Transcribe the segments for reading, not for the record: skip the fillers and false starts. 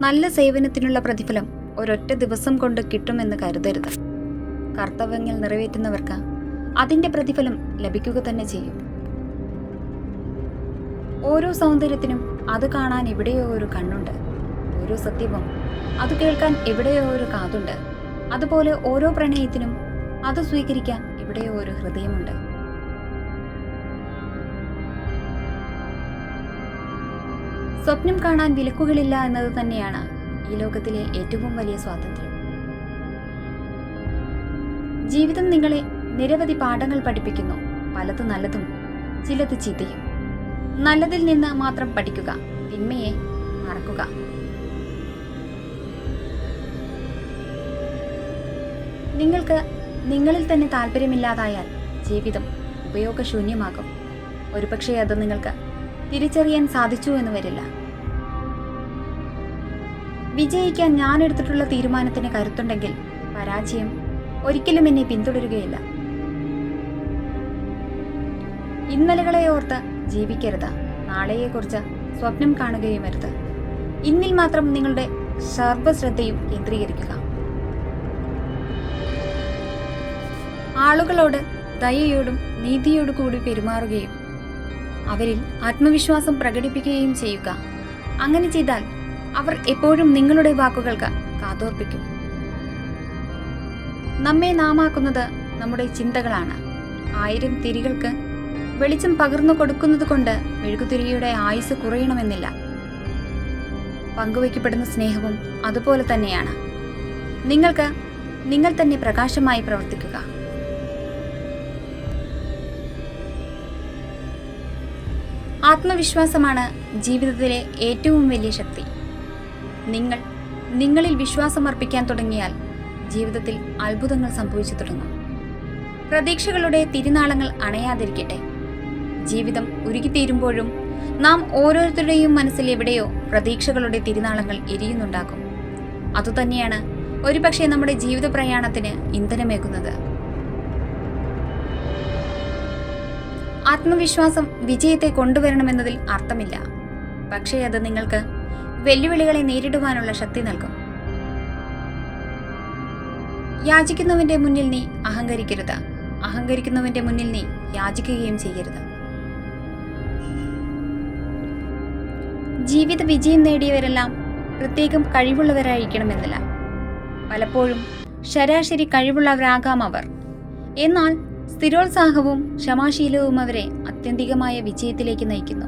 നല്ല സേവനത്തിനുള്ള പ്രതിഫലം ഒരൊറ്റ ദിവസം കൊണ്ട് കിട്ടുമെന്ന് കരുതരുത്. കർത്തവ്യങ്ങൾ നിറവേറ്റുന്നവർക്ക് അതിന്റെ പ്രതിഫലം ലഭിക്കുക തന്നെ ചെയ്യും. ഓരോ സൗന്ദര്യത്തിനും അത് കാണാൻ എവിടെയോ ഒരു കണ്ണുണ്ട്. ഓരോ സത്യവും അത് കേൾക്കാൻ എവിടെയോ ഒരു കാതുണ്ട്. അതുപോലെ ഓരോ പ്രണയത്തിനും അത് സ്വീകരിക്കാൻ എവിടെയോ ഒരു ഹൃദയമുണ്ട്. സ്വപ്നം കാണാൻ വിലക്കുകളില്ല എന്നത് തന്നെയാണ് ഈ ലോകത്തിലെ ഏറ്റവും വലിയ സ്വാതന്ത്ര്യം. ജീവിതം നിങ്ങളെ നിരവധി പാഠങ്ങൾ പഠിപ്പിക്കുന്നു. പലത് നല്ലതും ചിലത് ചീത്തയും. നല്ലതിൽ നിന്ന് മാത്രം പഠിക്കുക, തിന്മയെ മറക്കുക. നിങ്ങൾക്ക് നിങ്ങളിൽ തന്നെ താല്പര്യമില്ലാതായാൽ ജീവിതം ഉപയോഗശൂന്യമാകും. ഒരുപക്ഷെ അത് നിങ്ങൾക്ക് തിരിച്ചറിയാൻ സാധിച്ചു എന്ന് വരില്ല. വിജയിക്കാൻ ഞാൻ എടുത്തിട്ടുള്ള തീരുമാനത്തിന് കരുത്തുണ്ടെങ്കിൽ പരാജയം ഒരിക്കലും എന്നെ പിന്തുടരുകയില്ല. ഇന്നലകളെ ഓർത്ത് ജീവിക്കരുത്. നാളെയെക്കുറിച്ച് സ്വപ്നം കാണുകയുമരുത്. ഇന്നിൽ മാത്രം നിങ്ങളുടെ സർവ്വശ്രദ്ധയും കേന്ദ്രീകരിക്കുക. ആളുകളോട് ദയയോടും നീതിയോടു കൂടി പെരുമാറുകയും അവരിൽ ആത്മവിശ്വാസം പ്രകടിപ്പിക്കുകയും ചെയ്യുക. അങ്ങനെ ചെയ്താൽ അവർ എപ്പോഴും നിങ്ങളുടെ വാക്കുകൾക്ക് കാതോർപ്പിക്കും. നമ്മെ നാമാക്കുന്നത് നമ്മുടെ ചിന്തകളാണ്. 1000 തിരികൾക്ക് വെളിച്ചം പകർന്നു കൊടുക്കുന്നത് കൊണ്ട് മെഴുകുതിരിയുടെ ആയുസ് കുറയണമെന്നില്ല. പങ്കുവയ്ക്കപ്പെടുന്ന സ്നേഹവും അതുപോലെ തന്നെയാണ്. നിങ്ങൾക്ക് നിങ്ങൾ തന്നെ പ്രകാശമായി പ്രവർത്തിക്കുക. ആത്മവിശ്വാസമാണ് ജീവിതത്തിലെ ഏറ്റവും വലിയ ശക്തി. നിങ്ങളിൽ വിശ്വാസം അർപ്പിക്കാൻ തുടങ്ങിയാൽ ജീവിതത്തിൽ അത്ഭുതങ്ങൾ സംഭവിച്ചു തുടങ്ങും. പ്രതീക്ഷകളുടെ തിരുനാളങ്ങൾ അണയാതിരിക്കട്ടെ. ജീവിതം ഉരുകിത്തീരുമ്പോഴും നാം ഓരോരുത്തരുടെയും മനസ്സിൽ എവിടെയോ പ്രതീക്ഷകളുടെ തിരുനാളങ്ങൾ എരിയുന്നുണ്ടാകും. അതുതന്നെയാണ് ഒരുപക്ഷെ നമ്മുടെ ജീവിത പ്രയാണത്തിന് ഇന്ധനമേകുന്നത്. ആത്മവിശ്വാസം വിജയത്തെ കൊണ്ടുവരണമെന്നതിൽ അർത്ഥമില്ല. പക്ഷേ അത് നിങ്ങൾക്ക് വെല്ലുവിളികളെ നേരിടുവാനുള്ള ശക്തി നൽകും. യാചിക്കുന്നവന്റെ മുന്നിൽ നീ അഹങ്കരിക്കരുത്. അഹങ്കരിക്കുന്നവന്റെ മുന്നിൽ നീ യാചിക്കുകയും ചെയ്യരുത്. ജീവിത വിജയം നേടിയവരെല്ലാം പ്രത്യേകം കഴിവുള്ളവരായിരിക്കണമെന്നില്ല. പലപ്പോഴും ശരാശരി കഴിവുള്ളവരാകാം അവർ. എന്നാൽ സ്ഥിരോത്സാഹവും ക്ഷമാശീലവും അവരെ ആത്യന്തികമായ വിജയത്തിലേക്ക് നയിക്കുന്നു.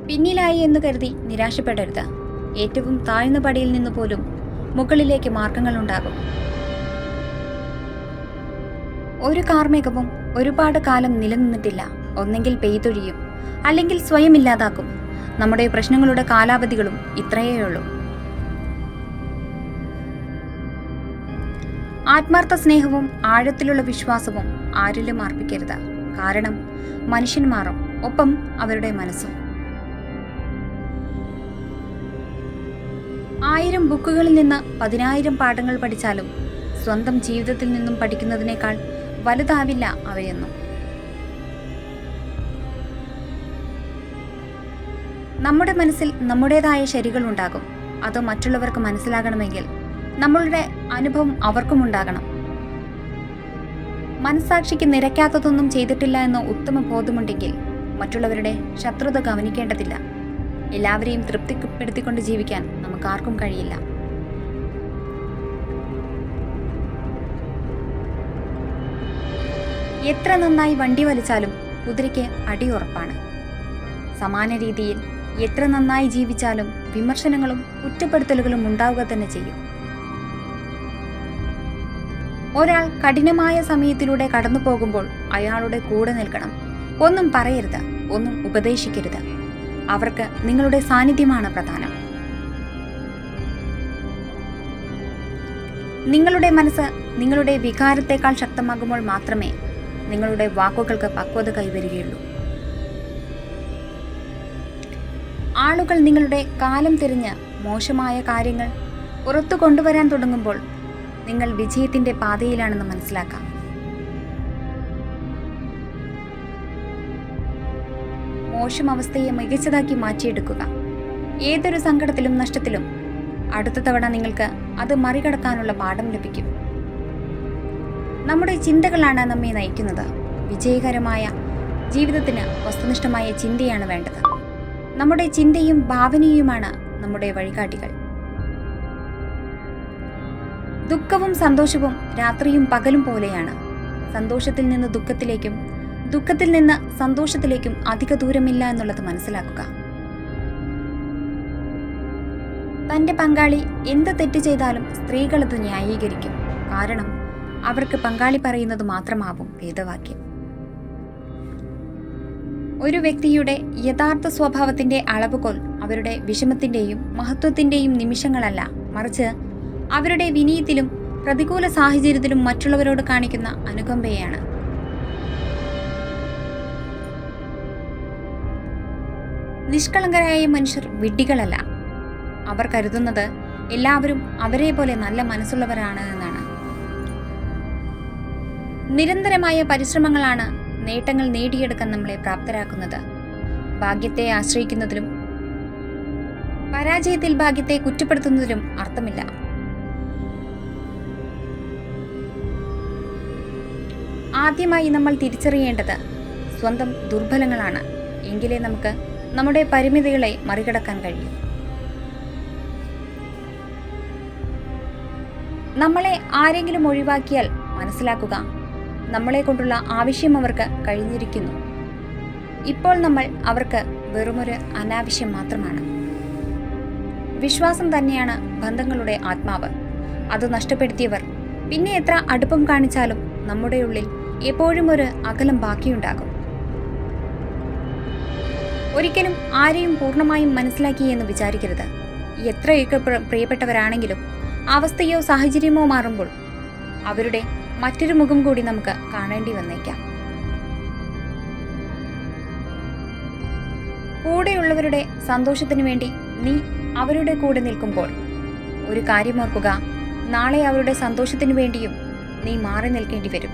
പിന്നിലായി എന്ന് കരുതി നിരാശപ്പെടരുത്. ഏറ്റവും താഴ്ന്ന പടിയിൽ നിന്ന് പോലും മുകളിലേക്ക് മാർഗങ്ങളുണ്ടാകും. ഒരു കാർമേഘവും ഒരുപാട് കാലം നിലനിന്നിട്ടില്ല. ഒന്നെങ്കിൽ പെയ്തൊഴിയും, അല്ലെങ്കിൽ സ്വയം ഇല്ലാതാക്കും. നമ്മുടെ പ്രശ്നങ്ങളുടെ കാലാവധികളും ഇത്രയേ ഉള്ളൂ. ആത്മാർത്ഥ സ്നേഹവും ആഴത്തിലുള്ള വിശ്വാസവും ആരിലും അർപ്പിക്കരുത്. കാരണം മനുഷ്യൻ മാറും, ഒപ്പം അവരുടെ മനസ്സും. 1000 ബുക്കുകളിൽ നിന്ന് 10,000 പാഠങ്ങൾ പഠിച്ചാലും സ്വന്തം ജീവിതത്തിൽ നിന്നും പഠിക്കുന്നതിനേക്കാൾ വലുതാവില്ല അവയൊന്നും. നമ്മുടെ മനസ്സിൽ നമ്മുടേതായ ശരികളുണ്ടാകും. അത് മറ്റുള്ളവർക്ക് മനസ്സിലാകണമെങ്കിൽ നമ്മളുടെ അനുഭവം അവർക്കും ഉണ്ടാകണം. മനസ്സാക്ഷിക്ക് നിരക്കാത്തതൊന്നും ചെയ്തിട്ടില്ല എന്ന ഉത്തമ ബോധമുണ്ടെങ്കിൽ മറ്റുള്ളവരുടെ ശത്രുത ഗവനിക്കേണ്ടതില്ല. എല്ലാവരെയും തൃപ്തിപ്പെടുത്തിക്കൊണ്ട് ജീവിക്കാൻ നമുക്കാർക്കും കഴിയില്ല. എത്ര നന്നായി വണ്ടി വലിച്ചാലും കുതിരയ്ക്ക് അടിയുറപ്പാണ്. സമാന രീതിയിൽ എത്ര നന്നായി ജീവിച്ചാലും വിമർശനങ്ങളും കുറ്റപ്പെടുത്തലുകളും ഉണ്ടാവുക തന്നെ ചെയ്യും. ഒരാൾ കഠിനമായ സമയത്തിലൂടെ കടന്നു പോകുമ്പോൾ അയാളുടെ കൂടെ നിൽക്കണം. ഒന്നും പറയരുത്, ഒന്നും ഉപദേശിക്കരുത്. അവർക്ക് നിങ്ങളുടെ സാന്നിധ്യമാണ് പ്രധാനം. നിങ്ങളുടെ മനസ്സ് നിങ്ങളുടെ വികാരത്തെക്കാൾ ശക്തമാകുമ്പോൾ മാത്രമേ നിങ്ങളുടെ വാക്കുകൾക്ക് പക്വത കൈവരികയുള്ളൂ. ആളുകൾ നിങ്ങളുടെ കാലം തിരിഞ്ഞ് മോശമായ കാര്യങ്ങൾ പുറത്തു കൊണ്ടുവരാൻ തുടങ്ങുമ്പോൾ നിങ്ങൾ വിജയത്തിന്റെ പാതയിലാണെന്ന് മനസ്സിലാക്കാം. മോശം അവസ്ഥയെ മികച്ചതാക്കി മാറ്റിയെടുക്കുക. ഏതൊരു സങ്കടത്തിലും നഷ്ടത്തിലും അടുത്ത തവണ നിങ്ങൾക്ക് അത് മറികടക്കാനുള്ള പാഠം ലഭിക്കും. നമ്മുടെ ചിന്തകളാണ് നമ്മെ നയിക്കുന്നത്. വിജയകരമായ ജീവിതത്തിന് വസ്തുനിഷ്ഠമായ ചിന്തയാണ് വേണ്ടത്. നമ്മുടെ ചിന്തയും ഭാവനയുമാണ് നമ്മുടെ വഴികാട്ടികൾ. ദുഃഖവും സന്തോഷവും രാത്രിയും പകലും പോലെയാണ്. സന്തോഷത്തിൽ നിന്ന് ദുഃഖത്തിലേക്കും ദുഃഖത്തിൽ നിന്ന് സന്തോഷത്തിലേക്കും അധിക ദൂരമില്ല എന്നുള്ളത് മനസ്സിലാക്കുക. തന്റെ പങ്കാളി എന്ത് തെറ്റ് ചെയ്താലും സ്ത്രീകൾ അത് ന്യായീകരിക്കും. കാരണം അവർക്ക് പങ്കാളി പറയുന്നത് മാത്രമാവും വേദവാക്യം. ഒരു വ്യക്തിയുടെ യഥാർത്ഥ സ്വഭാവത്തിന്റെ അളവുകോൽ അവരുടെ വിഷമത്തിന്റെയും മഹത്വത്തിന്റെയും നിമിഷങ്ങളല്ല, മറിച്ച് അവരുടെ വിനയത്തിലും പ്രതികൂല സാഹചര്യത്തിലും മറ്റുള്ളവരോട് കാണിക്കുന്ന അനുകമ്പയാണ്. നിഷ്കളങ്കരായ മനുഷ്യർ വിഡ്ഢികളല്ല. അവർ കരുതുന്നത് എല്ലാവരും അവരെ പോലെ നല്ല മനസ്സുള്ളവരാണ് എന്നാണ്. നിരന്തരമായ പരിശ്രമങ്ങളാണ് നേട്ടങ്ങൾ നേടിയെടുക്കാൻ നമ്മളെ പ്രാപ്തരാക്കുന്നത്. ഭാഗ്യത്തെ ആശ്രയിക്കുന്നതിലും പരാജയത്തിൽ ഭാഗ്യത്തെ കുറ്റപ്പെടുത്തുന്നതിലും അർത്ഥമില്ല. ആദ്യമായി നമ്മൾ തിരിച്ചറിയേണ്ടത് സ്വന്തം ദുർബലങ്ങളാണ്. എങ്കിലേ നമുക്ക് നമ്മുടെ പരിമിതികളെ മറികടക്കാൻ കഴിയും. നമ്മളെ ആരെങ്കിലും ഒഴിവാക്കിയാൽ മനസ്സിലാക്കുക, നമ്മളെ കൊണ്ടുള്ള ആവശ്യം അവർക്ക് കഴിഞ്ഞിരിക്കുന്നു. ഇപ്പോൾ നമ്മൾ അവർക്ക് വെറുമൊരു അനാവശ്യം മാത്രമാണ്. വിശ്വാസം തന്നെയാണ് ബന്ധങ്ങളുടെ ആത്മാവ്. അത് നഷ്ടപ്പെടുത്തിയവർ പിന്നെ എത്ര അടുപ്പം കാണിച്ചാലും നമ്മുടെ ഉള്ളിൽ എപ്പോഴും ഒരു അകലം ബാക്കിയുണ്ടാകും. ഒരിക്കലും ആരെയും പൂർണ്ണമായും മനസ്സിലാക്കി എന്ന് വിചാരിക്കരുത്. എത്രയൊക്കെ പ്രിയപ്പെട്ടവരാണെങ്കിലും അവസ്ഥയോ സാഹചര്യമോ മാറുമ്പോൾ അവരുടെ മറ്റൊരു മുഖം കൂടി നമുക്ക് കാണേണ്ടി വന്നേക്കാം. കൂടെയുള്ളവരുടെ സന്തോഷത്തിനു വേണ്ടി നീ അവരുടെ കൂടെ നിൽക്കുമ്പോൾ ഒരു കാര്യം ഓർക്കുക, നാളെ അവരുടെ സന്തോഷത്തിനു വേണ്ടിയും നീ മാറി നിൽക്കേണ്ടി വരും.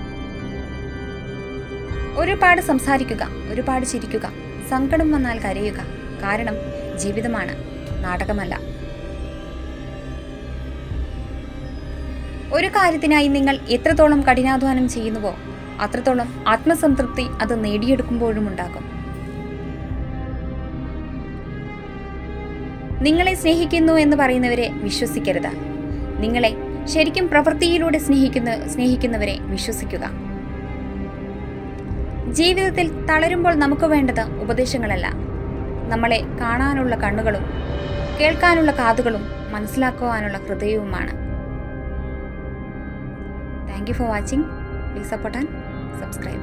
ഒരുപാട് സംസാരിക്കുക, ഒരുപാട് ചിരിക്കുക, സങ്കടം വന്നാൽ കരയുക. കാരണം ജീവിതമാണ്, നാടകമല്ല. ഒരു കാര്യത്തിനായി നിങ്ങൾ എത്രത്തോളം കഠിനാധ്വാനം ചെയ്യുന്നുവോ അത്രത്തോളം ആത്മസംതൃപ്തി അത് നേടിയെടുക്കുമ്പോഴും ഉണ്ടാകും. നിങ്ങളെ സ്നേഹിക്കുന്നു എന്ന് പറയുന്നവരെ വിശ്വസിക്കരുത്. നിങ്ങളെ ശരിക്കും പ്രവൃത്തിയിലൂടെ സ്നേഹിക്കുന്നവരെ വിശ്വസിക്കുക. ജീവിതത്തിൽ തളരുമ്പോൾ നമുക്ക് വേണ്ടത് ഉപദേശങ്ങളല്ല, നമ്മളെ കാണാനുള്ള കണ്ണുകളും കേൾക്കാനുള്ള കാതുകളും മനസ്സിലാക്കുവാനുള്ള ഹൃദയവുമാണ്. Thank you for watching. Please support and subscribe.